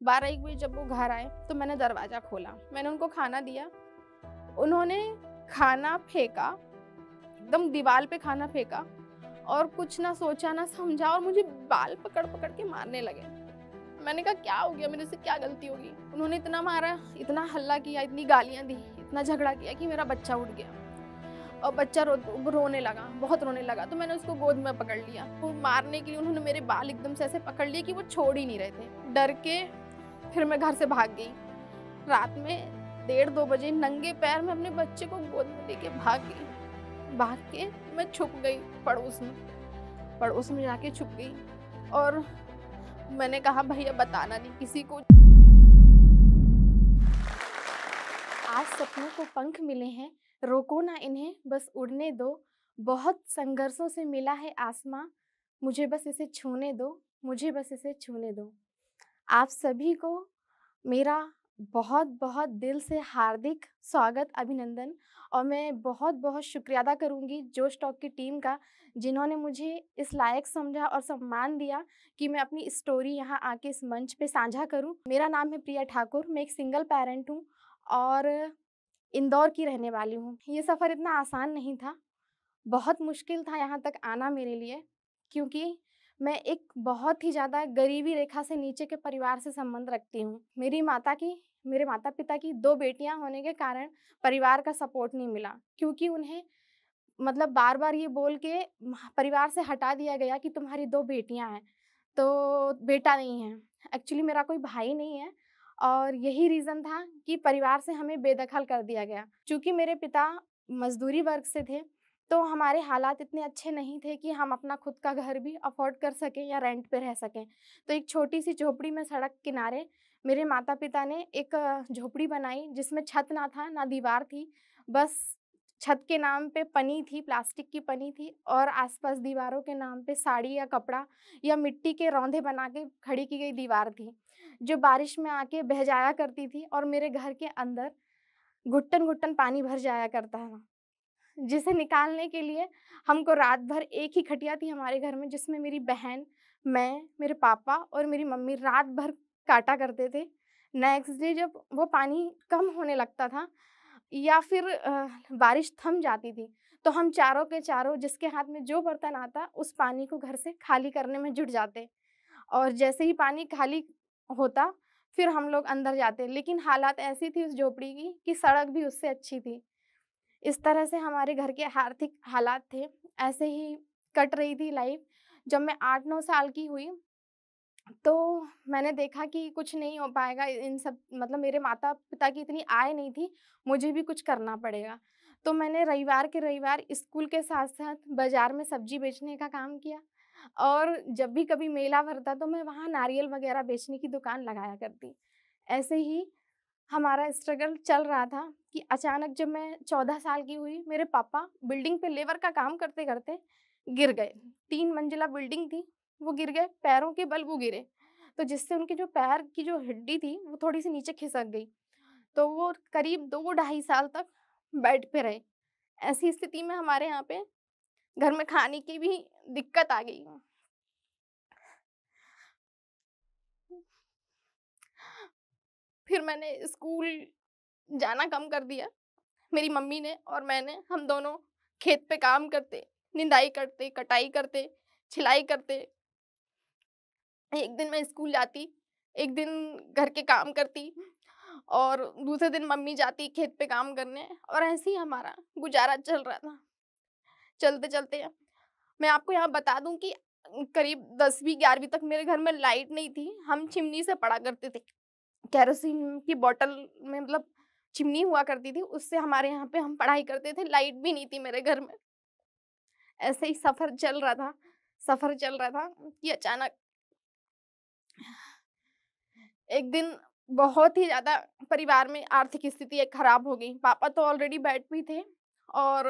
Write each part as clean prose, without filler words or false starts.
12-1 बजे जब वो घर आए तो मैंने दरवाज़ा खोला, मैंने उनको खाना दिया। उन्होंने खाना फेंका, एकदम दीवार पे खाना फेंका और कुछ ना सोचा ना समझा और मुझे बाल पकड़-पकड़ के मारने लगे। मैंने कहा क्या हो गया, मेरे से क्या गलती होगी? उन्होंने इतना मारा, इतना हल्ला किया, इतनी गालियाँ दी, इतना झगड़ा किया कि मेरा बच्चा उठ गया और बच्चा रोने लगा, बहुत रोने लगा। तो मैंने उसको गोद में पकड़ लिया। वो मारने के लिए उन्होंने मेरे बाल एकदम से ऐसे पकड़ लिए कि वो छोड़ ही नहीं रहे थे। डर के फिर मैं घर से भाग गई। रात में 1:30-2 बजे नंगे पैर मैं अपने बच्चे को गोद में लेके भाग गई। भाग के मैं छुप गई पड़ोस में जाके छुप गई और मैंने कहा भैया बताना नहीं किसी को। आज सपनों को पंख मिले हैं, रोको ना इन्हें बस उड़ने दो। बहुत संघर्षों से मिला है आसमां, मुझे बस इसे छूने दो, मुझे बस इसे छूने दो। आप सभी को मेरा बहुत-बहुत दिल से हार्दिक स्वागत, अभिनंदन। और मैं बहुत-बहुत शुक्रिया अदा करूँगी जोश टॉक की टीम का, जिन्होंने मुझे इस लायक समझा और सम्मान दिया कि मैं अपनी स्टोरी यहाँ आके इस मंच पे साझा करूँ। मेरा नाम है प्रिया ठाकुर, मैं एक सिंगल पैरेंट हूँ और इंदौर की रहने वाली हूँ। ये सफ़र इतना आसान नहीं था, बहुत मुश्किल था यहाँ तक आना मेरे लिए, क्योंकि मैं एक बहुत ही ज़्यादा गरीबी रेखा से नीचे के परिवार से संबंध रखती हूँ। मेरे माता-पिता की 2 बेटियाँ होने के कारण परिवार का सपोर्ट नहीं मिला, क्योंकि उन्हें मतलब बार-बार ये बोल के परिवार से हटा दिया गया कि तुम्हारी 2 बेटियाँ हैं, तो बेटा नहीं है। एक्चुअली मेरा कोई भाई नहीं है और यही रीज़न था कि परिवार से हमें बेदखल कर दिया गया। चूँकि मेरे पिता मज़दूरी वर्ग से थे, तो हमारे हालात इतने अच्छे नहीं थे कि हम अपना खुद का घर भी अफ़ोर्ड कर सकें या रेंट पे रह सकें। तो एक छोटी-सी झोपड़ी में सड़क किनारे मेरे माता-पिता ने एक झोपड़ी बनाई, जिसमें छत ना था, ना दीवार थी, बस छत के नाम पे पन्नी थी, प्लास्टिक की पन्नी थी और आस-पास दीवारों के नाम पे साड़ी या कपड़ा या मिट्टी के रौंदे बना के खड़ी की गई दीवार थी, जो बारिश में आके बह जाया करती थी और मेरे घर के अंदर घुट्टन-घुट्टन पानी भर जाया करता था, जिसे निकालने के लिए हमको रात भर एक ही खटिया थी हमारे घर में, जिसमें मेरी बहन, मैं, मेरे पापा और मेरी मम्मी रात भर काटा करते थे। नेक्स्ट डे जब वो पानी कम होने लगता था या फिर बारिश थम जाती थी, तो हम चारों के चारों जिसके हाथ में जो बर्तन आता, उस पानी को घर से खाली करने में जुट जाते और जैसे ही पानी खाली होता, फिर हम लोग अंदर जाते। लेकिन हालात ऐसी थी उस झोपड़ी की कि सड़क भी उससे अच्छी थी। इस तरह से हमारे घर के आर्थिक हालात थे, ऐसे ही कट रही थी लाइफ़। जब मैं 8-9 साल की हुई, तो मैंने देखा कि कुछ नहीं हो पाएगा इन सब मतलब मेरे माता-पिता की इतनी आय नहीं थी, मुझे भी कुछ करना पड़ेगा। तो मैंने रविवार के रविवार स्कूल के साथ-साथ बाज़ार में सब्ज़ी बेचने का काम किया और जब भी कभी मेला भरता तो मैं वहाँ नारियल वग़ैरह बेचने की दुकान लगाया करती। ऐसे ही हमारा स्ट्रगल चल रहा था कि अचानक जब मैं 14 साल की हुई, मेरे पापा बिल्डिंग पे लेबर का काम करते-करते गिर गए। 3 मंजिला बिल्डिंग थी, वो गिर गए, पैरों के बल वो गिरे। तो जिससे उनके जो पैर की जो हड्डी थी, वो थोड़ी-सी नीचे खिसक गई। तो वो करीब 2 ढाई साल तक बेड पे रहे। ऐसी स्थिति में हमारे यहाँ पे घर में खाने की भी दिक्कत आ गई। फिर मैंने स्कूल जाना कम कर दिया। मेरी मम्मी ने और मैंने, हम दोनों खेत पे काम करते, निंदाई करते, कटाई करते, छिलाई करते। एक दिन मैं स्कूल जाती, एक दिन घर के काम करती और दूसरे दिन मम्मी जाती खेत पे काम करने और ऐसे ही हमारा गुज़ारा चल रहा था। चलते-चलते मैं आपको यहाँ बता दूँ कि करीब 10वीं 11वीं तक मेरे घर में लाइट नहीं थी। हम चिमनी से पढ़ा करते थे। केरोसिन की बॉटल में मतलब चिमनी हुआ करती थी, उससे हमारे यहाँ पे हम पढ़ाई करते थे, लाइट भी नहीं थी मेरे घर में। ऐसे ही सफ़र चल रहा था कि अचानक एक दिन बहुत ही ज़्यादा परिवार में आर्थिक स्थिति एक खराब हो गई। पापा तो ऑलरेडी बेड पे ही थे और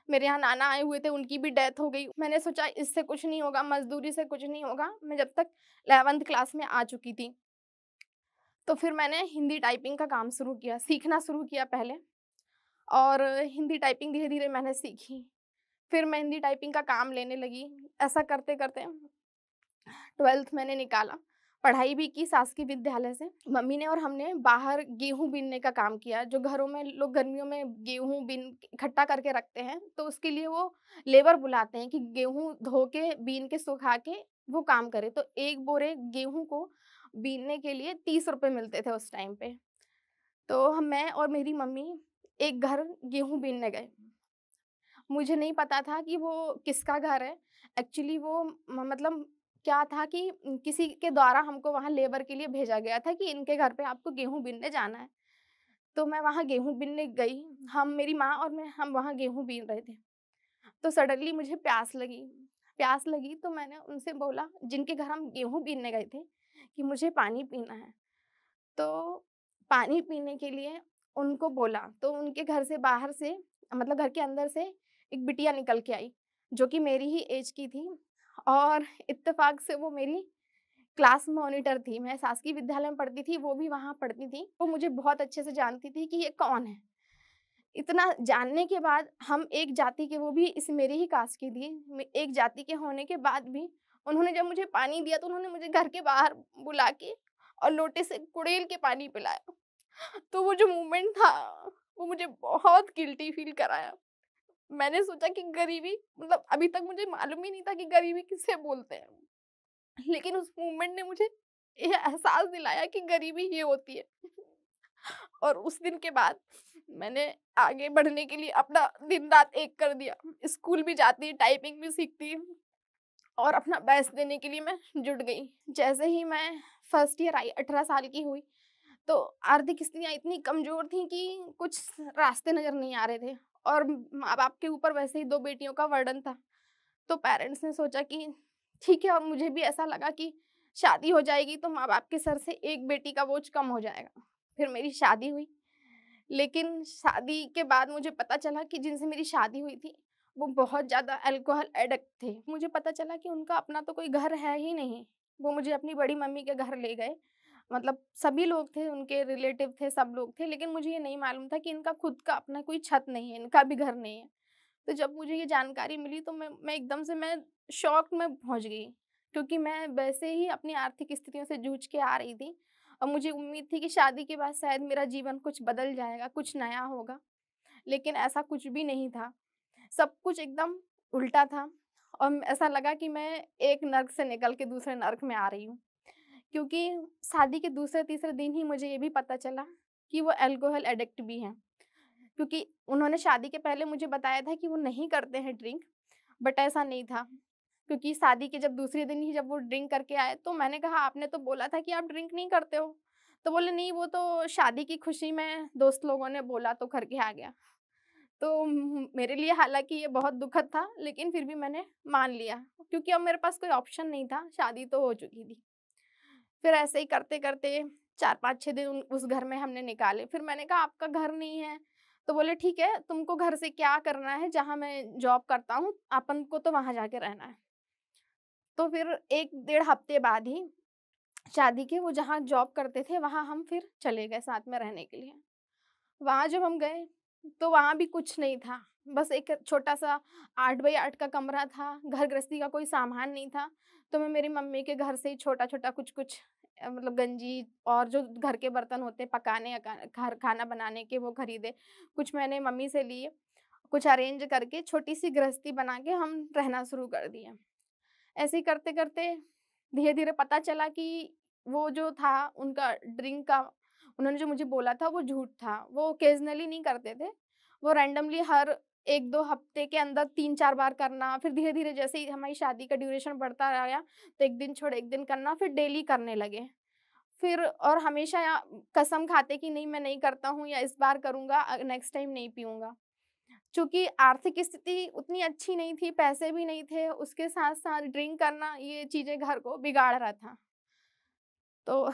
मेरे यहाँ नाना आए हुए थे, उनकी भी डेथ हो गई। मैंने सोचा इससे कुछ नहीं होगा, मज़दूरी से कुछ नहीं होगा। मैं जब तक 11th क्लास में आ चुकी थी, तो फिर मैंने हिंदी टाइपिंग का काम शुरू किया, सीखना शुरू किया पहले और हिंदी टाइपिंग धीरे-धीरे मैंने सीखी। फिर मैं हिंदी टाइपिंग का काम लेने लगी। ऐसा करते-करते 12th मैंने निकाला। पढ़ाई भी की शासकीय विद्यालय से। मम्मी ने और हमने बाहर गेहूँ बीनने का काम किया। जो घरों में लोग गर्मियों में गेहूँ बीन इकट्ठा करके रखते हैं, तो उसके लिए वो लेबर बुलाते हैं कि गेहूँ धो के, बीन के, सुखा के वो काम करे। तो 1 बोरे गेहूँ को बीनने के लिए 30 रुपए मिलते थे उस टाइम पे। तो हम मैं और मेरी मम्मी एक घर गेहूँ बीनने गए। मुझे नहीं पता था कि वो किसका घर है। एक्चुअली वो मतलब क्या था कि किसी के द्वारा हमको वहाँ लेबर के लिए भेजा गया था कि इनके घर पे आपको गेहूँ बीनने जाना है। तो मैं वहाँ गेहूँ बीनने गई। मेरी माँ और मैं हम वहाँ गेहूँ बीन रहे थे। तो सडनली मुझे प्यास लगी। प्यास लगी तो मैंने उनसे बोला, जिनके घर हम गेहूँ बीनने गए थे, कि मुझे पानी पीना है। तो पानी पीने के लिए उनको बोला, तो उनके घर से बाहर से, मतलब घर के अंदर से एक बिटिया निकल के आई, जो कि मेरी ही ऐज की थी, और इत्तेफ़ाक से वो मेरी क्लास मॉनिटर थी। मैं शासकीय विद्यालय में पढ़ती थी, वो भी वहाँ पढ़ती थी। वो मुझे बहुत अच्छे से जानती थी कि ये कौन है। इतना जानने के बाद हम एक जाति के, वो भी इस मेरी ही कास्ट की थी। एक जाति के होने के बाद भी उन्होंने जब मुझे पानी दिया, तो उन्होंने मुझे घर के बाहर बुला के और लोटे से कुड़ेल के पानी पिलाया। तो वो जो मोमेंट था, वो मुझे बहुत गिल्टी फ़ील कराया। मैंने सोचा कि गरीबी, मतलब अभी तक मुझे मालूम ही नहीं था कि गरीबी किसे बोलते हैं। लेकिन उस मोमेंट ने मुझे ये एहसास दिलाया कि गरीबी ये होती है। और उस दिन के बाद मैंने आगे बढ़ने के लिए अपना दिन-रात एक कर दिया। स्कूल भी जाती, टाइपिंग भी सीखती और अपना बेस्ट देने के लिए मैं जुट गई। जैसे ही मैं फर्स्ट ईयर आई, 18 साल की हुई, तो आर्थिक स्थितियाँ इतनी कमज़ोर थीं कि कुछ रास्ते नज़र नहीं आ रहे थे, और माँ-बाप के ऊपर वैसे ही 2 बेटियों का बर्डन था। तो पेरेंट्स ने सोचा कि ठीक है, और मुझे भी ऐसा लगा कि शादी हो जाएगी तो माँ-बाप के सर से एक बेटी का बोझ कम हो जाएगा। फिर मेरी शादी हुई, लेकिन शादी के बाद मुझे पता चला कि जिनसे मेरी शादी हुई थी, वो बहुत ज़्यादा अल्कोहल एडिक्ट थे। मुझे पता चला कि उनका अपना तो कोई घर है ही नहीं। वो मुझे अपनी बड़ी मम्मी के घर ले गए। मतलब सभी लोग थे, उनके रिलेटिव थे, सब लोग थे, लेकिन मुझे ये नहीं मालूम था कि इनका खुद का अपना कोई छत नहीं है, इनका भी घर नहीं है। तो जब मुझे ये जानकारी मिली, तो मैं एकदम से मैं शॉक में पहुँच गई, क्योंकि मैं वैसे ही अपनी आर्थिक स्थितियों से जूझ के आ रही थी, और मुझे उम्मीद थी कि शादी के बाद शायद मेरा जीवन कुछ बदल जाएगा, कुछ नया होगा, लेकिन ऐसा कुछ भी नहीं था। सब कुछ एकदम उल्टा था, और ऐसा लगा कि मैं एक नर्क से निकल के दूसरे नर्क में आ रही हूँ। क्योंकि शादी के दूसरे-तीसरे दिन ही मुझे ये भी पता चला कि वो अल्कोहल एडिक्ट भी हैं। क्योंकि उन्होंने शादी के पहले मुझे बताया था कि वो नहीं करते हैं ड्रिंक, बट ऐसा नहीं था। क्योंकि शादी के जब दूसरे दिन ही जब वो ड्रिंक करके आए, तो मैंने कहा, आपने तो बोला था कि आप ड्रिंक नहीं करते हो। तो बोले, नहीं, वो तो शादी की खुशी में दोस्त लोगों ने बोला तो करके आ गया। तो मेरे लिए हालाँकि ये बहुत दुखद था, लेकिन फिर भी मैंने मान लिया, क्योंकि अब मेरे पास कोई ऑप्शन नहीं था, शादी तो हो चुकी थी। फिर ऐसे ही करते-करते 4-5-6 दिन उस घर में हमने निकाले। फिर मैंने कहा, आपका घर नहीं है? तो बोले, ठीक है, तुमको घर से क्या करना है, जहाँ मैं जॉब करता हूँ, अपन को तो वहाँ जाके रहना है। तो फिर 1 डेढ़ हफ्ते बाद ही शादी के, वो जहाँ जॉब करते थे, वहाँ हम फिर चले गए साथ में रहने के लिए। वहाँ जब हम गए, तो वहाँ भी कुछ नहीं था। बस एक छोटा-सा 8 बाई 8 का कमरा था, घर गृहस्थी का कोई सामान नहीं था। तो मैं मेरी मम्मी के घर से ही छोटा-छोटा कुछ-कुछ, मतलब गंजी और जो घर के बर्तन होते हैं पकाने या खाना बनाने के, वो खरीदे। कुछ मैंने मम्मी से लिए, कुछ अरेंज करके छोटी-सी गृहस्थी बना के हम रहना शुरू कर दिए। ऐसे ही करते-करते धीरे-धीरे पता चला कि वो जो था उनका ड्रिंक का, उन्होंने जो मुझे बोला था वो झूठ था। वो ओकेज़नली नहीं करते थे, वो रैंडमली हर 1-2 हफ्ते के अंदर 3-4 बार करना, फिर धीरे-धीरे जैसे ही हमारी शादी का ड्यूरेशन बढ़ता गया, तो 1 दिन छोड़ 1 दिन करना, फिर डेली करने लगे। फिर और हमेशा कसम खाते कि नहीं, मैं नहीं करता हूँ, या इस बार करूँगा, नेक्स्ट टाइम नहीं पीऊँगा। चूँकि आर्थिक स्थिति उतनी अच्छी नहीं थी, पैसे भी नहीं थे, उसके साथ-साथ ड्रिंक करना, ये चीज़ें घर को बिगाड़ रहा था। तो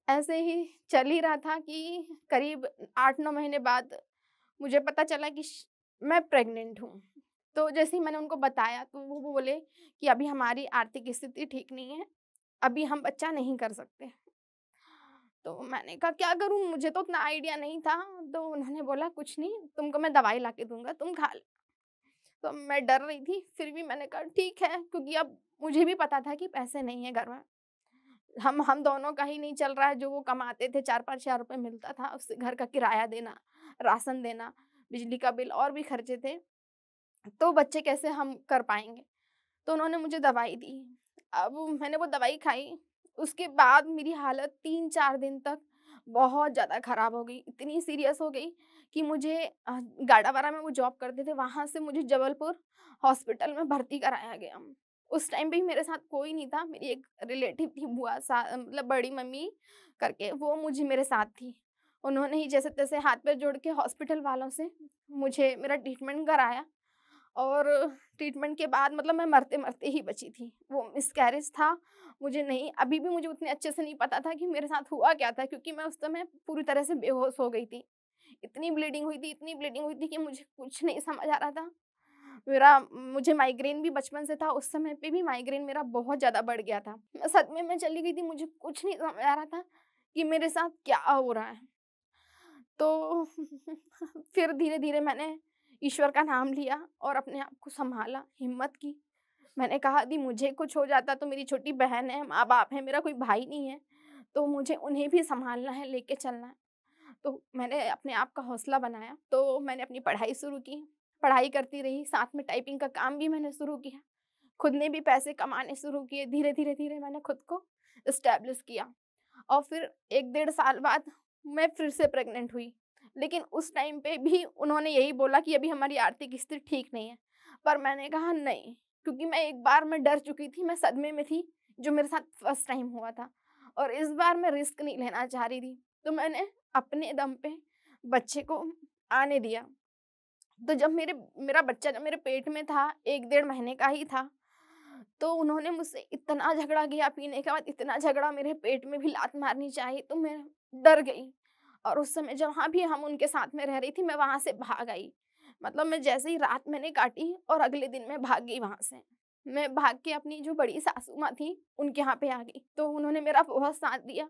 ऐसे ही चल ही रहा था कि करीब 8-9 महीने बाद मुझे पता चला कि मैं प्रेग्नेंट हूँ। तो जैसे ही मैंने उनको बताया, तो वो बोले कि अभी हमारी आर्थिक स्थिति ठीक नहीं है, अभी हम बच्चा नहीं कर सकते। तो मैंने कहा, क्या करूँ? मुझे तो उतना आइडिया नहीं था। तो उन्होंने बोला, कुछ नहीं, तुमको मैं दवाई ला के दूँगा, तुम खा लो। तो मैं डर रही थी, फिर भी मैंने कहा ठीक है, क्योंकि अब मुझे भी पता था कि पैसे नहीं है घर में। हम दोनों का ही नहीं चल रहा है, जो वो कमाते थे 4-5 हज़ार रुपए मिलता था, उससे घर का किराया देना, राशन देना, बिजली का बिल और भी खर्चे थे, तो बच्चे कैसे हम कर पाएँगे? तो उन्होंने मुझे दवाई दी। अब मैंने वो दवाई खाई, उसके बाद मेरी हालत 3-4 दिन तक बहुत ज़्यादा ख़राब हो गई। इतनी सीरियस हो गई कि मुझे गाडावारा में वो जॉब करते थे, वहाँ से मुझे जबलपुर हॉस्पिटल में भर्ती कराया गया। उस टाइम पे भी मेरे साथ कोई नहीं था, मेरी एक रिलेटिव थी बुआ मतलब बड़ी मम्मी करके, वो मेरे साथ थी। उन्होंने ही जैसे-तैसे हाथ-पैर जोड़ के हॉस्पिटल वालों से मुझे मेरा ट्रीटमेंट कराया। और ट्रीटमेंट के बाद मतलब मैं मरते-मरते ही बची थी। वो मिसकैरेज था, मुझे नहीं अभी भी मुझे उतने अच्छे से नहीं पता था कि मेरे साथ हुआ क्या था, क्योंकि मैं उस समय पूरी तरह से बेहोश हो गई थी। इतनी ब्लीडिंग हुई थी कि मुझे कुछ नहीं समझ आ रहा था। मुझे माइग्रेन भी बचपन से था, उस समय पे भी माइग्रेन मेरा बहुत ज़्यादा बढ़ गया था। मैं सदमे में चली गई थी, मुझे कुछ नहीं समझ आ रहा था कि मेरे साथ क्या हो रहा है। तो फिर धीरे-धीरे मैंने ईश्वर का नाम लिया और अपने आप को सँभाला, हिम्मत की। मैंने कहा यदि मुझे कुछ हो जाता तो मेरी छोटी बहन है, माँ-बाप हैं, मेरा कोई भाई नहीं है, तो मुझे उन्हें भी सँभालना है, लेके चलना है। तो मैंने अपने आप का हौसला बनाया, तो मैंने अपनी पढ़ाई शुरू की। पढ़ाई करती रही, साथ में टाइपिंग का काम भी मैंने शुरू किया। खुद ने भी पैसे कमाने शुरू किए, धीरे-धीरे मैंने खुद को एस्टेब्लिश किया। और फिर 1 डेढ़ साल बाद मैं फिर से प्रेग्नेंट हुई। लेकिन उस टाइम पे भी उन्होंने यही बोला कि अभी हमारी आर्थिक स्थिति ठीक नहीं है। पर मैंने कहा नहीं, क्योंकि मैं डर चुकी थी, मैं सदमे में थी, जो मेरे साथ फर्स्ट टाइम हुआ था। और इस बार मैं रिस्क नहीं लेना चाह रही थी। तो मैंने अपने दम पे बच्चे को आने दिया। तो मेरा बच्चा जब मेरे पेट में था, 1 डेढ़ महीने का ही था, तो उन्होंने मुझसे इतना झगड़ा किया, पीने के बाद इतना झगड़ा, मेरे पेट में भी लात मारनी चाहिए, तो मैं डर गई। और उस समय जहाँ भी हम उनके साथ में रह रही थी, मैं वहाँ से भाग आई। मतलब मैं जैसे ही रात मैंने काटी और अगले दिन मैं भाग गई वहाँ से। मैं भाग के अपनी जो बड़ी सासू माँ थी, उनके यहाँ पे आ गई। तो उन्होंने मेरा बहुत साथ दिया।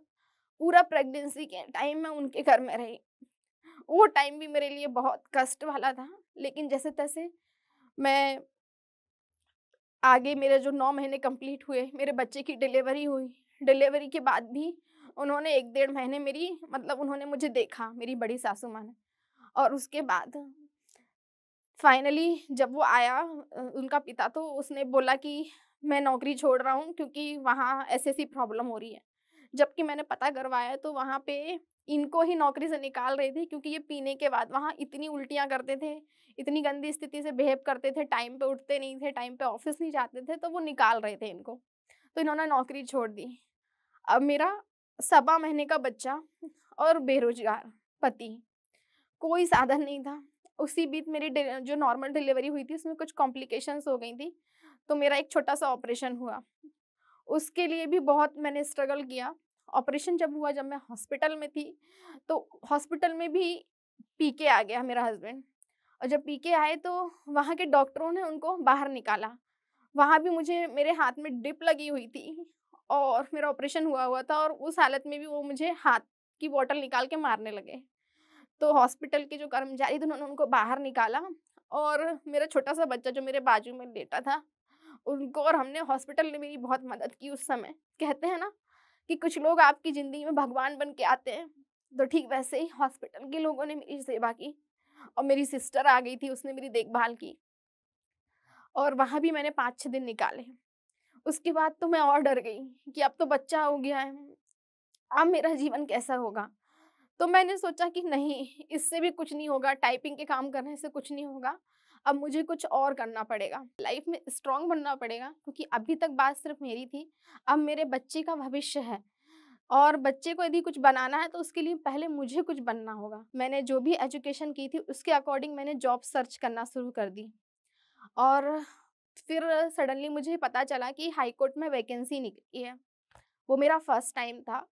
पूरा प्रेग्नेंसी के टाइम मैं उनके घर में रही। वो टाइम भी मेरे लिए बहुत कष्ट वाला था, लेकिन जैसे-तैसे मैं आगे मेरे जो 9 महीने कंप्लीट हुए, मेरे बच्चे की डिलीवरी हुई। डिलीवरी के बाद भी उन्होंने 1 डेढ़ महीने उन्होंने मुझे देखा, मेरी बड़ी सासू माँ ने। और उसके बाद फाइनली जब वो आया उनका पिता, तो उसने बोला कि मैं नौकरी छोड़ रहा हूँ, क्योंकि वहाँ ऐसी-ऐसी प्रॉब्लम हो रही है। जबकि मैंने पता करवाया तो वहाँ पे इनको ही नौकरी से निकाल रहे थे, क्योंकि ये पीने के बाद वहाँ इतनी उल्टियाँ करते थे, इतनी गंदी स्थिति से बिहेव करते थे, टाइम पे उठते नहीं थे, टाइम पे ऑफ़िस नहीं जाते थे, तो वो निकाल रहे थे इनको। तो इन्होंने नौकरी छोड़ दी। अब मेरा सवा महीने का बच्चा और बेरोज़गार पति, कोई साधन नहीं था। उसी बीच मेरी जो नॉर्मल डिलीवरी हुई थी, उसमें कुछ कॉम्प्लिकेशंस हो गई थी, तो मेरा एक छोटा-सा ऑपरेशन हुआ। उसके लिए भी बहुत मैंने स्ट्रगल किया। ऑपरेशन जब हुआ, जब मैं हॉस्पिटल में थी, तो हॉस्पिटल में भी पी के आ गया मेरा हस्बैंड। और जब पी के आए तो वहाँ के डॉक्टरों ने उनको बाहर निकाला। वहाँ भी मुझे मेरे हाथ में ड्रिप लगी हुई थी और मेरा ऑपरेशन हुआ हुआ था, और उस हालत में भी वो मुझे हाथ की बॉटल निकाल के मारने लगे। तो हॉस्पिटल के जो कर्मचारी थे, उन्होंने उनको बाहर निकाला और मेरा छोटा-सा बच्चा जो मेरे बाजू में लेटा था, उनको, और हमने हॉस्पिटल ने मेरी बहुत मदद की उस समय। कहते हैं ना कि कुछ लोग आपकी ज़िंदगी में भगवान बन के आते हैं, तो ठीक वैसे ही हॉस्पिटल के लोगों ने मेरी सेवा की। और मेरी सिस्टर आ गई थी, उसने मेरी देखभाल की और वहाँ भी मैंने 5-6 दिन निकाले। उसके बाद तो मैं और डर गई कि अब तो बच्चा हो गया है, अब मेरा जीवन कैसा होगा? तो मैंने सोचा कि नहीं, इससे भी कुछ नहीं होगा, टाइपिंग के काम करने से कुछ नहीं होगा। अब मुझे कुछ और करना पड़ेगा, लाइफ में स्ट्रॉन्ग बनना पड़ेगा, क्योंकि अभी तक बात सिर्फ मेरी थी, अब मेरे बच्चे का भविष्य है और बच्चे को यदि कुछ बनाना है तो उसके लिए पहले मुझे कुछ बनना होगा। मैंने जो भी एजुकेशन की थी उसके अकॉर्डिंग मैंने जॉब सर्च करना शुरू कर दी और फिर सडनली मुझे पता चला कि हाई कोर्ट में वैकेंसी निकली है। वो मेरा फर्स्ट टाइम था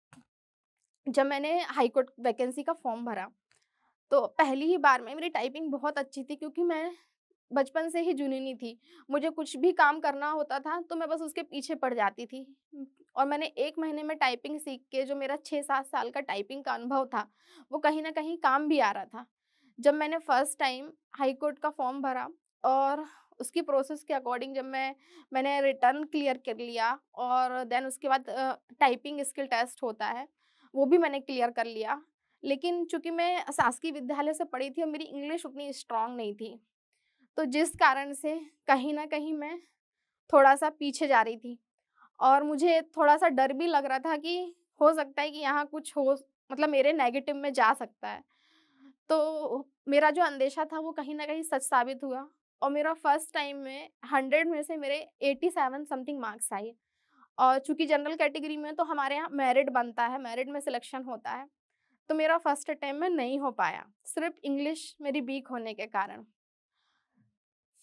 जब मैंने हाई कोर्ट वैकेंसी का फॉर्म भरा। तो पहली ही बार में मेरी टाइपिंग बहुत अच्छी थी, क्योंकि मैं बचपन से ही जुनूनी थी। मुझे कुछ भी काम करना होता था तो मैं बस उसके पीछे पड़ जाती थी। और मैंने 1 महीने में टाइपिंग सीख के जो मेरा 6-7 साल का टाइपिंग का अनुभव था, वो कहीं न कहीं काम भी आ रहा था। जब मैंने फर्स्ट टाइम हाई कोर्ट का फॉर्म भरा और उसकी प्रोसेस के अकॉर्डिंग जब मैंने रिटर्न क्लियर कर लिया और देन उसके बाद टाइपिंग स्किल टेस्ट होता है, वो भी मैंने क्लियर कर लिया। लेकिन चूँकि मैं शासकीय विद्यालय से पढ़ी थी और मेरी इंग्लिश उतनी स्ट्रॉन्ग नहीं थी, तो जिस कारण से कहीं न कहीं मैं थोड़ा-सा पीछे जा रही थी और मुझे थोड़ा-सा डर भी लग रहा था कि हो सकता है कि यहाँ कुछ हो, मतलब मेरे नेगेटिव में जा सकता है। तो मेरा जो अंदेशा था वो कहीं न कहीं सच साबित हुआ और मेरा फर्स्ट टाइम में 100 में से मेरे 87 समथिंग मार्क्स आए। और चूँकि जनरल कैटेगरी में तो हमारे यहाँ मेरिट बनता है, मेरिट में सिलेक्शन होता है, तो मेरा फर्स्ट अटेम्प्ट में नहीं हो पाया, सिर्फ़ इंग्लिश मेरी वीक होने के कारण।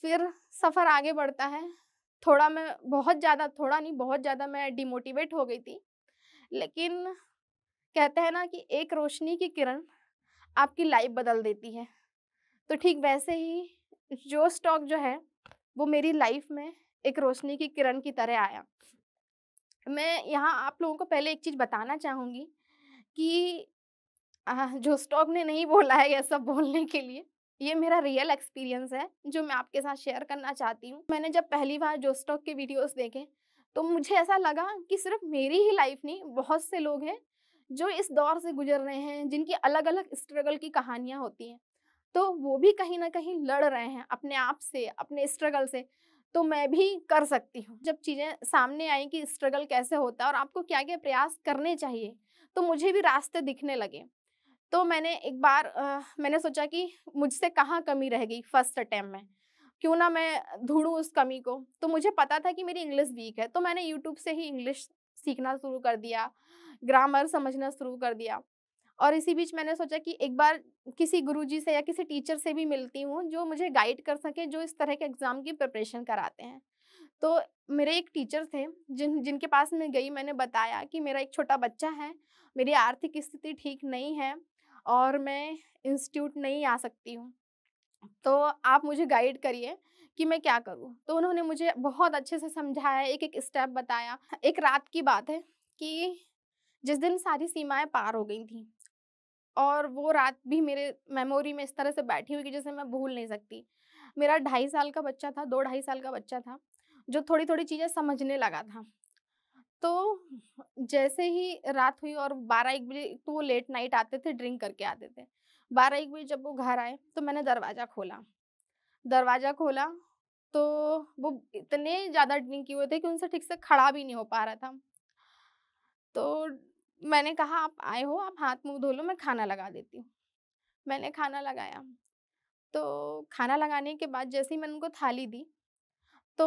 फिर सफ़र आगे बढ़ता है, थोड़ा मैं बहुत ज़्यादा, थोड़ा नहीं बहुत ज़्यादा मैं डिमोटिवेट हो गई थी, लेकिन कहते हैं ना कि एक रोशनी की किरण आपकी लाइफ़ बदल देती है। तो ठीक वैसे ही जो स्टॉक जो है, वो मेरी लाइफ़ में एक रोशनी की किरण की तरह आया। मैं यहाँ आप लोगों को पहले एक चीज़ बताना चाहूँगी कि जो स्टॉक ने नहीं बोला है ये सब बोलने के लिए, ये मेरा रियल एक्सपीरियंस है, जो मैं आपके साथ शेयर करना चाहती हूँ। मैंने जब पहली बार जो स्टॉक के वीडियोज़ देखे, तो मुझे ऐसा लगा कि सिर्फ़ मेरी ही लाइफ़ नहीं, बहुत से लोग हैं, जो इस दौर से गुज़र रहे हैं, जिनकी अलग-अलग स्ट्रगल की कहानियाँ होती हैं। तो वो भी कहीं न कहीं लड़ रहे हैं अपने आप से, अपने स्ट्रगल से, तो मैं भी कर सकती हूँ। जब चीज़ें सामने आई कि स्ट्रगल कैसे होता है और आपको क्या-क्या प्रयास करने चाहिए, तो मुझे भी रास्ते दिखने लगे। तो मैंने एक बार मैंने सोचा कि मुझसे कहाँ कमी रह गई फर्स्ट अटेम्प्ट में, क्यों ना मैं ढूँढूँ उस कमी को। तो मुझे पता था कि मेरी इंग्लिश वीक है, तो मैंने यूट्यूब से ही इंग्लिश सीखना शुरू कर दिया, ग्रामर समझना शुरू कर दिया। और इसी बीच मैंने सोचा कि एक बार किसी गुरुजी से या किसी टीचर से भी मिलती हूँ, जो मुझे गाइड कर सके, जो इस तरह के एग्ज़ाम की प्रिपरेशन कराते हैं। तो मेरे एक टीचर थे, जिनके पास मैं गई, मैंने बताया कि मेरा एक छोटा बच्चा है, मेरी आर्थिक स्थिति ठीक नहीं है और मैं इंस्टीट्यूट नहीं आ सकती हूँ। तो आप मुझे गाइड करिए कि मैं क्या करूँ? तो उन्होंने मुझे बहुत अच्छे से समझाया, एक-एक स्टेप बताया। एक रात की बात है कि जिस दिन सारी सीमाएँ पार हो गई थीं और वो रात भी मेरे मेमोरी में इस तरह से बैठी हुई कि जिसे मैं भूल नहीं सकती। मेरा 2.5 साल का बच्चा था, 2 ढाई साल का बच्चा था, जो थोड़ी-थोड़ी चीज़ें समझने लगा था। तो जैसे ही रात हुई और 12-1 बजे, तो वो लेट नाइट आते थे, ड्रिंक करके आते थे। 12-1 बजे जब वो घर आए, तो मैंने दरवाज़ा खोला। दरवाज़ा खोला, तो वो इतने ज़्यादा ड्रिंक किए हुए थे कि उनसे ठीक से खड़ा भी नहीं हो पा रहा था। तो मैंने कहा, "आप आए हो, आप हाथ-मुँह धो लो, मैं खाना लगा देती हूँ।" मैंने खाना लगाया, तो खाना लगाने के बाद जैसे ही मैंने उनको थाली दी, तो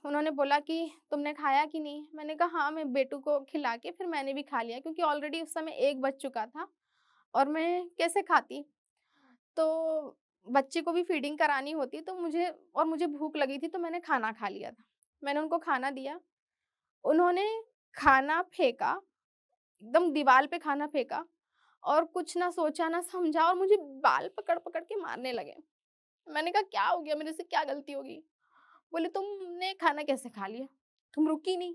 उन्होंने बोला कि तुमने खाया कि नहीं? मैंने कहा हाँ, मैं बेटू को खिला के फिर मैंने भी खा लिया, क्योंकि ऑलरेडी उस समय 1 बज चुका था और मैं कैसे खाती? तो बच्चे को भी फीडिंग करानी होती, तो मुझे भूख लगी थी, तो मैंने खाना खा लिया था। मैंने उनको खाना दिया, उन्होंने खाना फेंका, एकदम दीवार पे खाना फेंका और कुछ ना सोचा ना समझा और मुझे बाल पकड़-पकड़ के मारने लगे। मैंने कहा क्या हो गया? मेरे से क्या गलती हो गई? बोले तुमने खाना कैसे खा लिया? तुम रुकी नहीं।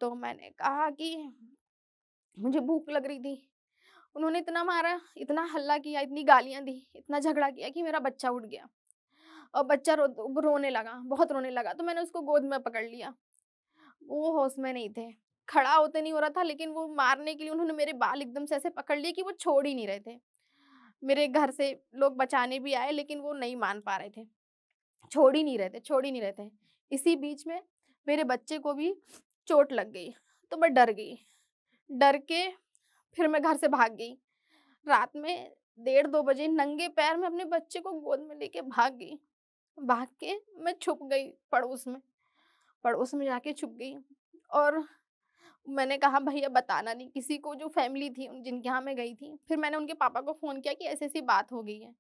तो मैंने कहा कि मुझे भूख लग रही थी। उन्होंने इतना मारा, इतना हल्ला किया, इतनी गालियाँ दी, इतना झगड़ा किया कि मेरा बच्चा उठ गया और बच्चा रोने लगा, बहुत रोने लगा, तो मैंने उसको गोद में पकड़ लिया। वो होश में नहीं थे। खड़ा होते नहीं हो रहा था, लेकिन वो मारने के लिए उन्होंने मेरे बाल एकदम से ऐसे पकड़ लिए कि वो छोड़ ही नहीं रहे थे। मेरे घर से लोग बचाने भी आए, लेकिन वो नहीं मान पा रहे थे। छोड़ ही नहीं रहे थे। इसी बीच में मेरे बच्चे को भी चोट लग गई, तो मैं डर गई। डर के फिर मैं घर से भाग गई। रात में 1:30-2 बजे नंगे पैर मैं अपने बच्चे को गोद में लेके भाग गई। भाग के मैं छुप गई पड़ोस में जाके छुप गई और मैंने कहा भैया बताना नहीं किसी को, जो फैमिली थी जिनके यहाँ मैं गई थी। फिर मैंने उनके पापा को फ़ोन किया कि ऐसी-ऐसी बात हो गई है।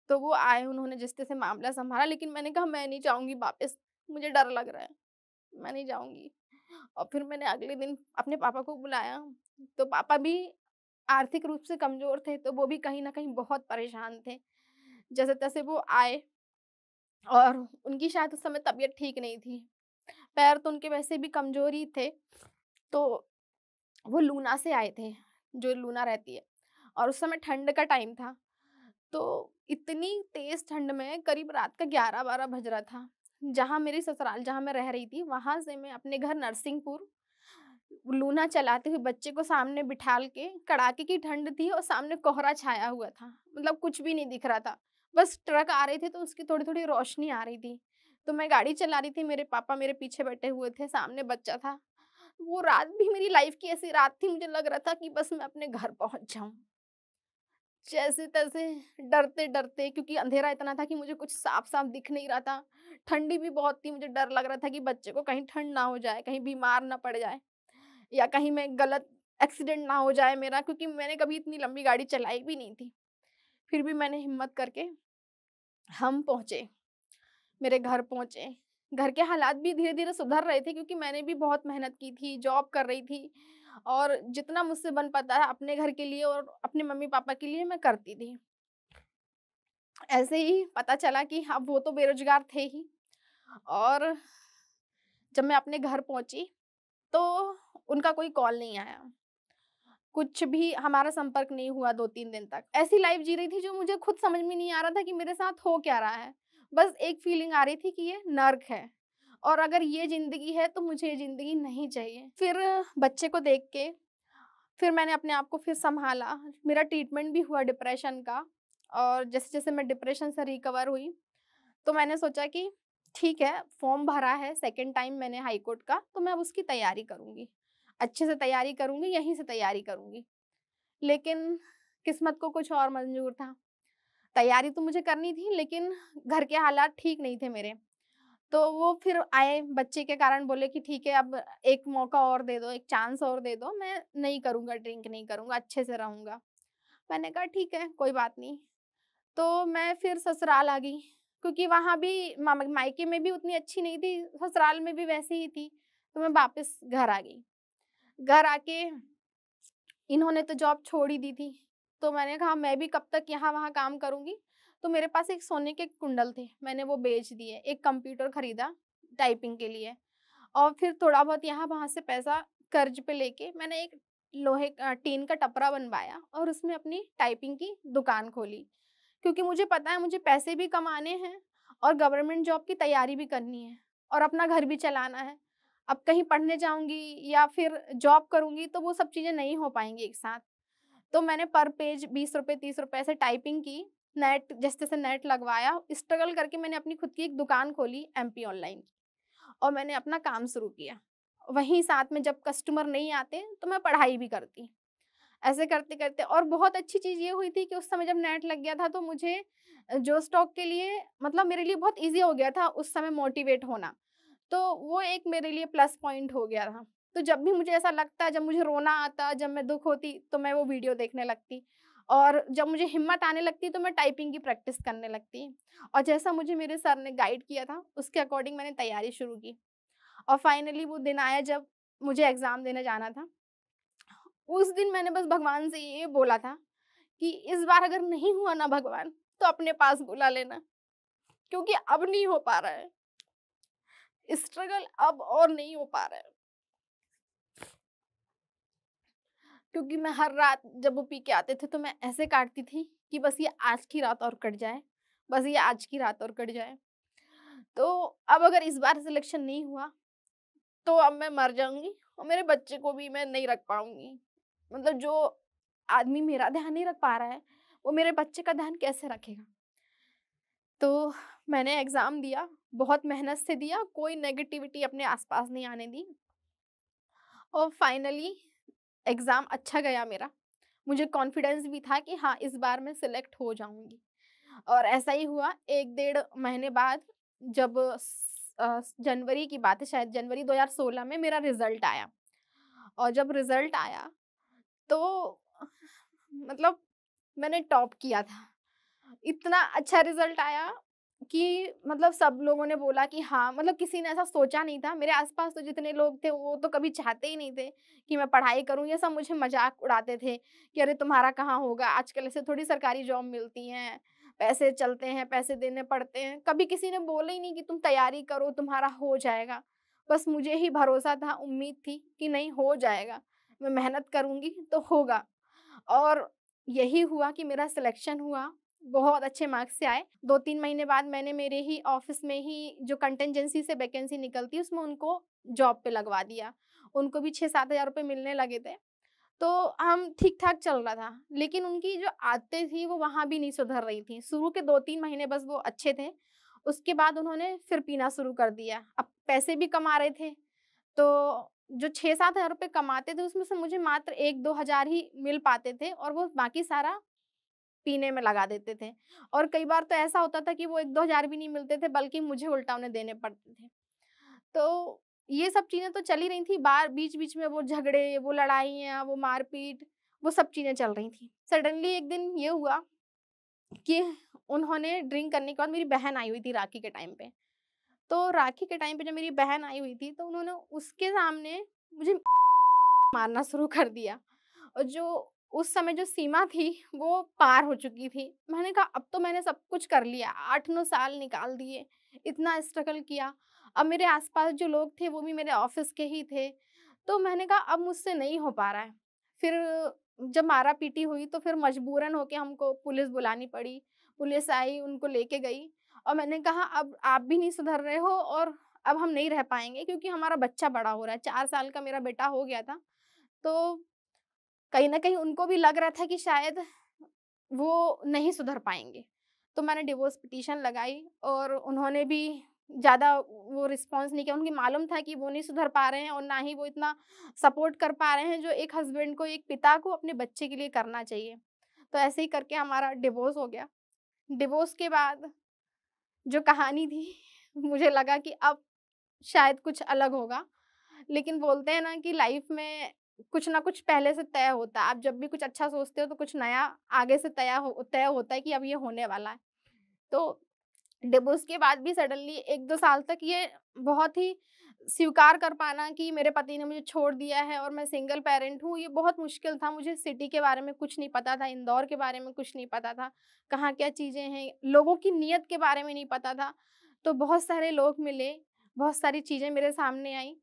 तो वो आए, उन्होंने जिस तरह से मामला सँभाला, लेकिन मैंने कहा मैं नहीं जाऊँगी वापस, मुझे डर लग रहा है, मैं नहीं जाऊँगी। और फिर मैंने अगले दिन अपने पापा को बुलाया, तो पापा भी आर्थिक रूप से कमज़ोर थे, तो वो भी कहीं न कहीं बहुत परेशान थे। जैसे-तैसे वो आए और उनकी शायद उस समय तबीयत ठीक नहीं थी। पैर तो उनके वैसे भी कमज़ोर ही थे, तो वो लूना से आए थे, जो लूना रहती है और उस समय ठंड का टाइम था। तो इतनी तेज़ ठंड में करीब रात का 11-12 बज रहा था। जहाँ मेरी ससुराल जहाँ मैं रह रही थी, वहाँ से मैं अपने घर नरसिंहपुर लूना चलाते हुए बच्चे को सामने बिठाल के, कड़ाके की ठंड थी और सामने कोहरा छाया हुआ था, मतलब कुछ भी नहीं दिख रहा था। बस ट्रक आ रहे थे तो उसकी थोड़ी-थोड़ी रोशनी आ रही थी। तो मैं गाड़ी चला रही थी, मेरे पापा मेरे पीछे बैठे हुए थे, सामने बच्चा था। वो रात भी मेरी लाइफ की ऐसी रात थी, मुझे लग रहा था कि बस मैं अपने घर पहुँच जाऊँ। जैसे-तैसे, डरते-डरते, क्योंकि अंधेरा इतना था कि मुझे कुछ साफ-साफ दिख नहीं रहा था। ठंडी भी बहुत थी, मुझे डर लग रहा था कि बच्चे को कहीं ठंड ना हो जाए, कहीं बीमार ना पड़ जाए या कहीं मैं गलत एक्सीडेंट ना हो जाए मेरा, क्योंकि मैंने कभी इतनी लंबी गाड़ी चलाई भी नहीं थी। फिर भी मैंने हिम्मत करके हम पहुँचे, मेरे घर पहुँचे। घर के हालात भी धीरे-धीरे सुधर रहे थे, क्योंकि मैंने भी बहुत मेहनत की थी, जॉब कर रही थी और जितना मुझसे बन पाता है अपने घर के लिए और अपने मम्मी-पापा के लिए मैं करती थी। ऐसे ही पता चला कि अब वो तो बेरोज़गार थे ही, और जब मैं अपने घर पहुँची, तो उनका कोई कॉल नहीं आया। कुछ भी हमारा संपर्क नहीं हुआ 2-3 दिन तक। ऐसी लाइफ़ जी रही थी जो मुझे खुद समझ में नहीं आ रहा था कि मेरे साथ हो क्या रहा है। बस एक फीलिंग आ रही थी कि ये नर्क है और अगर ये ज़िंदगी है तो मुझे ये ज़िंदगी नहीं चाहिए। फिर बच्चे को देख के फिर मैंने अपने आप को फिर सँभाला। मेरा ट्रीटमेंट भी हुआ डिप्रेशन का, और जैसे-जैसे मैं डिप्रेशन से रिकवर हुई, तो मैंने सोचा कि ठीक है, फॉर्म भरा है सेकंड टाइम मैंने हाई कोर्ट का, तो मैं अब उसकी तैयारी करूँगी। अच्छे से तैयारी करूँगी, यहीं से तैयारी करूँगी। लेकिन किस्मत को कुछ और मंज़ूर था। तैयारी तो मुझे करनी थी, लेकिन घर के हालात ठीक नहीं थे मेरे। तो वो फिर आए बच्चे के कारण, बोले कि ठीक है अब एक मौका और दे दो, एक चांस और दे दो, मैं नहीं करूँगा, ड्रिंक नहीं करूँगा, अच्छे से रहूँगा। मैंने कहा ठीक है, कोई बात नहीं। तो मैं फिर ससुराल आ गई, क्योंकि वहाँ भी मायके में भी उतनी अच्छी नहीं थी, ससुराल में भी वैसी ही थी, तो मैं वापस घर आ गई। घर आके इन्होंने तो जॉब छोड़ ही दी थी, तो मैंने कहा मैं भी कब तक यहाँ-वहाँ काम करूँगी, तो मेरे पास एक सोने के कुंडल थे, मैंने वो बेच दिए, एक कंप्यूटर खरीदा टाइपिंग के लिए और फिर थोड़ा बहुत यहाँ-वहाँ से पैसा कर्ज पे लेके मैंने एक लोहे का टीन का टपरा बनवाया और उसमें अपनी टाइपिंग की दुकान खोली। क्योंकि मुझे पता है मुझे पैसे भी कमाने हैं और गवर्नमेंट जॉब की तैयारी भी करनी है और अपना घर भी चलाना है। अब कहीं पढ़ने जाऊँगी या फिर जॉब करूँगी तो वो सब चीज़ें नहीं हो पाएँगी एक साथ। तो मैंने पर पेज ₹20 ₹30 ऐसे टाइपिंग की, नेट जैसे-तैसे नेट लगवाया, स्ट्रगल करके मैंने अपनी खुद की एक दुकान खोली एमपी ऑनलाइन की और मैंने अपना काम शुरू किया। वहीं साथ में जब कस्टमर नहीं आते तो मैं पढ़ाई भी करती। ऐसे करते-करते और बहुत अच्छी चीज़ ये हुई थी कि उस समय जब नेट लग गया था तो मुझे जो स्टॉक के लिए मतलब मेरे लिए बहुत ईज़ी हो गया था उस समय मोटिवेट होना। तो वो एक मेरे लिए प्लस पॉइंट हो गया था। तो जब भी मुझे ऐसा लगता, जब मुझे रोना आता, जब मैं दुःख होती तो मैं वो वीडियो देखने लगती और जब मुझे हिम्मत आने लगती तो मैं टाइपिंग की प्रैक्टिस करने लगती और जैसा मुझे मेरे सर ने गाइड किया था उसके अकॉर्डिंग मैंने तैयारी शुरू की और फाइनली वो दिन आया जब मुझे एग्ज़ाम देने जाना था। उस दिन मैंने बस भगवान से ये बोला था कि इस बार अगर नहीं हुआ ना भगवान, तो अपने पास बुला लेना, क्योंकि अब नहीं हो पा रहा है। स्ट्रगल अब और नहीं हो पा रहा है। क्योंकि मैं हर रात जब वो पी के आते थे, तो मैं ऐसे काटती थी कि बस ये आज की रात और कट जाए, बस ये आज की रात और कट जाए। तो अब अगर इस बार सिलेक्शन नहीं हुआ, तो अब मैं मर जाऊँगी और मेरे बच्चे को भी मैं नहीं रख पाऊँगी। मतलब जो आदमी मेरा ध्यान नहीं रख पा रहा है, वो मेरे बच्चे का ध्यान कैसे रखेगा? तो मैंने एग्ज़ाम दिया, बहुत मेहनत से दिया, कोई नेगेटिविटी अपने आस-पास नहीं आने दी और फाइनली एग्ज़ाम अच्छा गया मेरा। मुझे कॉन्फिडेंस भी था कि हाँ, इस बार मैं सिलेक्ट हो जाऊँगी और ऐसा ही हुआ 1 डेढ़ महीने बाद जब जनवरी की बात है शायद जनवरी 2016 में मेरा रिज़ल्ट आया और जब रिज़ल्ट आया तो मतलब मैंने टॉप किया था। इतना अच्छा रिज़ल्ट आया कि मतलब सब लोगों ने बोला कि हाँ, मतलब किसी ने ऐसा सोचा नहीं था। मेरे आस-पास तो जितने लोग थे वो तो कभी चाहते ही नहीं थे कि मैं पढ़ाई करूँ। ये सब मुझे मज़ाक उड़ाते थे कि अरे तुम्हारा कहाँ होगा, आजकल ऐसे थोड़ी सरकारी जॉब मिलती हैं, पैसे चलते हैं, पैसे देने पड़ते हैं। कभी किसी ने बोला ही नहीं कि तुम तैयारी करो, तुम्हारा हो जाएगा। बस मुझे ही भरोसा था, उम्मीद थी कि नहीं हो जाएगा, मैं मेहनत करूँगी तो होगा। और यही हुआ कि मेरा सिलेक्शन हुआ बहुत अच्छे मार्क्स से आए। 2-3 महीने बाद मैंने मेरे ही ऑफ़िस में ही जो कंटिजेंसी से वैकेंसी निकलती है उसमें उनको जॉब पे लगवा दिया। उनको भी 6-7 हज़ार रुपए मिलने लगे थे। तो हम ठीक-ठाक चल रहा था। लेकिन उनकी जो आदतें थी वो वहाँ भी नहीं सुधर रही थी। शुरू के 2-3 महीने बस वो अच्छे थे। उसके बाद उन्होंने फिर पीना शुरू कर दिया। अब पैसे भी कमा रहे थे, तो जो 6-7 हज़ार रुपए कमाते थे उसमें से मुझे मात्र 1-2 हज़ार ही मिल पाते थे और वो बाकी सारा पीने में लगा देते थे। और कई बार तो ऐसा होता था कि वो 1-2 हज़ार भी नहीं मिलते थे, बल्कि मुझे उल्टा उन्हें देने पड़ते थे। तो ये सब चीज़ें तो चल ही रही थी, बार बीच-बीच में वो झगड़े, वो लड़ाइयाँ, वो मारपीट, वो सब चीज़ें चल रही थी। सडनली एक दिन ये हुआ कि उन्होंने ड्रिंक करने के बाद, मेरी बहन आई हुई थी राखी के टाइम पे। तो राखी के टाइम पे जब मेरी बहन आई हुई थी, तो उन्होंने उसके सामने मुझे मारना शुरू कर दिया। और जो उस समय जो सीमा थी वो पार हो चुकी थी। मैंने कहा अब तो मैंने सब कुछ कर लिया, 8-9 साल निकाल दिए, इतना स्ट्रगल किया। अब मेरे आस-पास जो लोग थे वो भी मेरे ऑफ़िस के ही थे। तो मैंने कहा अब मुझसे नहीं हो पा रहा है। फिर जब मारा-पीटी हुई तो फिर मजबूरन होके हमको पुलिस बुलानी पड़ी। पुलिस आई, उनको लेके गई और मैंने कहा अब आप भी नहीं सुधर रहे हो और अब हम नहीं रह पाएँगे, क्योंकि हमारा बच्चा बड़ा हो रहा है। 4 साल का मेरा बेटा हो गया था। तो कहीं न कहीं उनको भी लग रहा था कि शायद वो नहीं सुधर पाएँगे। तो मैंने डिवोर्स पिटीशन लगाई और उन्होंने भी ज़्यादा वो रिस्पॉन्स नहीं किया। उनको मालूम था कि वो नहीं सुधर पा रहे हैं और ना ही वो इतना सपोर्ट कर पा रहे हैं, जो एक हस्बैंड को, एक पिता को अपने बच्चे के लिए करना चाहिए। तो ऐसे ही करके हमारा डिवोर्स हो गया। डिवोर्स के बाद जो कहानी थी, मुझे लगा कि अब शायद कुछ अलग होगा। लेकिन बोलते हैं ना कि लाइफ में कुछ ना कुछ पहले से तय होता है। आप जब भी कुछ अच्छा सोचते हो तो कुछ नया आगे से तय होता है कि अब ये होने वाला है। तो डिवोर्स के बाद भी सडनली 1-2 साल तक ये बहुत ही स्वीकार कर पाना कि मेरे पति ने मुझे छोड़ दिया है और मैं सिंगल पेरेंट हूँ, ये बहुत मुश्किल था। मुझे सिटी के बारे में कुछ नहीं पता था, इंदौर के बारे में कुछ नहीं पता था, कहाँ क्या चीज़ें हैं, लोगों की नीयत के बारे में नहीं पता था। तो बहुत सारे लोग मिले, बहुत सारी चीज़ें मेरे सामने आईं।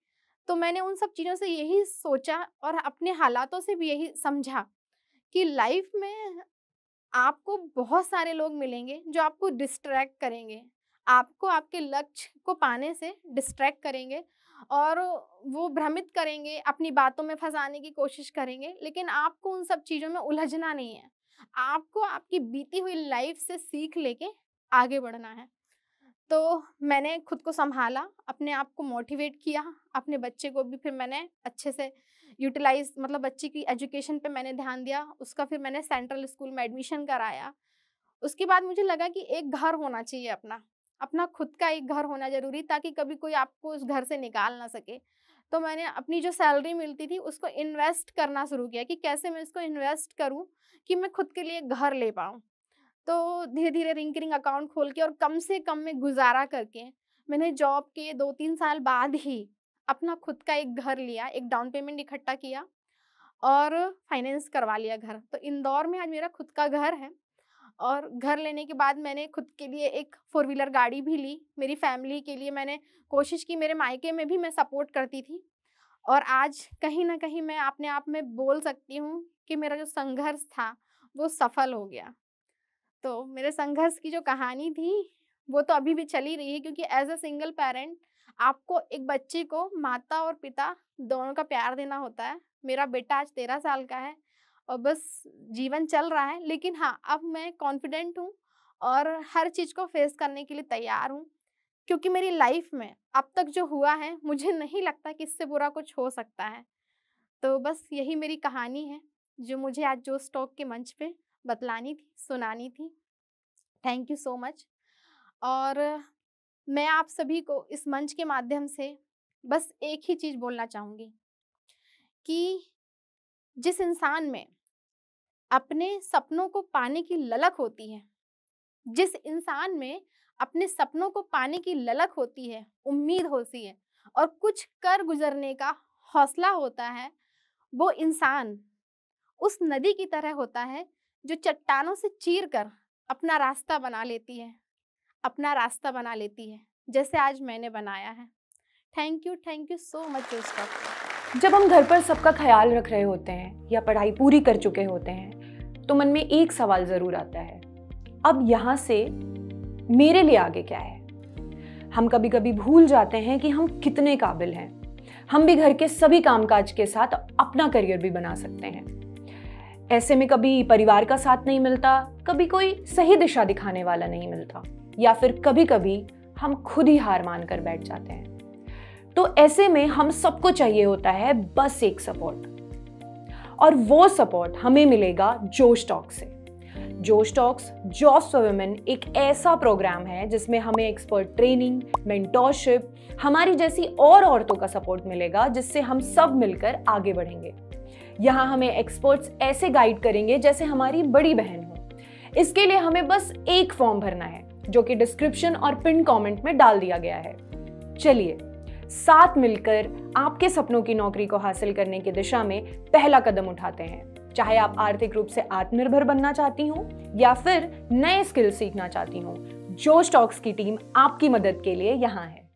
तो मैंने उन सब चीज़ों से यही सोचा और अपने हालातों से भी यही समझा कि लाइफ में आपको बहुत सारे लोग मिलेंगे जो आपको डिस्ट्रैक्ट करेंगे। आपको आपके लक्ष्य को पाने से डिस्ट्रैक्ट करेंगे और वो भ्रमित करेंगे, अपनी बातों में फँसाने की कोशिश करेंगे, लेकिन आपको उन सब चीज़ों में उलझना नहीं है। आपको आपकी बीती हुई लाइफ़ से सीख लेके आगे बढ़ना है। तो मैंने खुद को सँभाला, अपने आप को मोटिवेट किया, अपने बच्चे को भी फिर मैंने अच्छे से यूटिलाइज़, मतलब बच्चे की एजुकेशन पे मैंने ध्यान दिया, उसका फिर मैंने सेंट्रल स्कूल में एडमिशन कराया। उसके बाद मुझे लगा कि एक घर होना चाहिए अपना, अपना खुद का एक घर होना ज़रूरी, ताकि कभी कोई आपको उस घर से निकाल ना सके। तो मैंने अपनी जो सैलरी मिलती थी उसको इन्वेस्ट करना शुरू किया कि कैसे मैं इसको इन्वेस्ट करूँ कि मैं खुद के लिए एक घर ले पाऊँ। तो धीरे-धीरे रिकरिंग अकाउंट खोल के और कम से कम में गुज़ारा करके, मैंने जॉब के 2-3 साल बाद ही अपना खुद का एक घर लिया, एक डाउन पेमेंट इकट्ठा किया और फाइनेंस करवा लिया घर। तो इंदौर में आज मेरा खुद का घर है और घर लेने के बाद मैंने खुद के लिए एक 4 व्हीलर गाड़ी भी ली। मेरी फैमिली के लिए मैंने कोशिश की, मेरे मायके में भी मैं सपोर्ट करती थी और आज कहीं न कहीं मैं अपने आप में बोल सकती हूँ कि मेरा जो संघर्ष था, वो सफल हो गया। तो मेरे संघर्ष की जो कहानी थी, वो तो अभी भी चल ही रही है, क्योंकि एज़ अ सिंगल पेरेंट आपको एक बच्चे को माता और पिता दोनों का प्यार देना होता है। मेरा बेटा आज 13 साल का है और बस जीवन चल रहा है। लेकिन हाँ, अब मैं कॉन्फिडेंट हूँ और हर चीज़ को फेस करने के लिए तैयार हूँ, क्योंकि मेरी लाइफ़ में अब तक जो हुआ है, मुझे नहीं लगता कि इससे बुरा कुछ हो सकता है। तो बस यही मेरी कहानी है, जो मुझे आज जोश टॉक के मंच पे बतलानी थी, सुनानी थी। Thank you so much. और मैं आप सभी को इस मंच के माध्यम से बस एक ही चीज़ बोलना चाहूँगी कि जिस इंसान में अपने सपनों को पाने की ललक होती है, जिस इंसान में अपने सपनों को पाने की ललक होती है, उम्मीद होती है और कुछ कर गुज़रने का हौसला होता है, वो इंसान उस नदी की तरह होता है जो चट्टानों से चीर कर अपना रास्ता बना लेती है, अपना रास्ता बना लेती है, जैसे आज मैंने बनाया है। थैंक यू सो मच दोस्तों। जब हम घर पर सबका ख्याल रख रहे होते हैं या पढ़ाई पूरी कर चुके होते हैं, तो मन में एक सवाल ज़रूर आता है अब यहाँ से मेरे लिए आगे क्या है। हम कभी कभी भूल जाते हैं कि हम कितने काबिल हैं। हम भी घर के सभी कामकाज के साथ अपना करियर भी बना सकते हैं। ऐसे में कभी परिवार का साथ नहीं मिलता, कभी कोई सही दिशा दिखाने वाला नहीं मिलता, या फिर कभी कभी हम खुद ही हार मान कर बैठ जाते हैं। तो ऐसे में हम सबको चाहिए होता है बस एक सपोर्ट, और वो सपोर्ट हमें मिलेगा जोश टॉक से। जोश टॉक्स जॉब्स फॉर वुमेन एक ऐसा प्रोग्राम है जिसमें हमें एक्सपर्ट ट्रेनिंग, मेंटोरशिप, हमारी जैसी और औरतों का सपोर्ट मिलेगा, जिससे हम सब मिलकर आगे बढ़ेंगे। यहाँ हमें एक्सपर्ट्स ऐसे गाइड करेंगे जैसे हमारी बड़ी बहन हो। इसके लिए हमें बस एक फॉर्म भरना है, जो कि डिस्क्रिप्शन और पिन कमेंट में डाल दिया गया है। चलिए साथ मिलकर आपके सपनों की नौकरी को हासिल करने की दिशा में पहला कदम उठाते हैं। चाहे आप आर्थिक रूप से आत्मनिर्भर बनना चाहती हो या फिर नए स्किल सीखना चाहती हो, जोश टॉक्स की टीम आपकी मदद के लिए यहाँ है।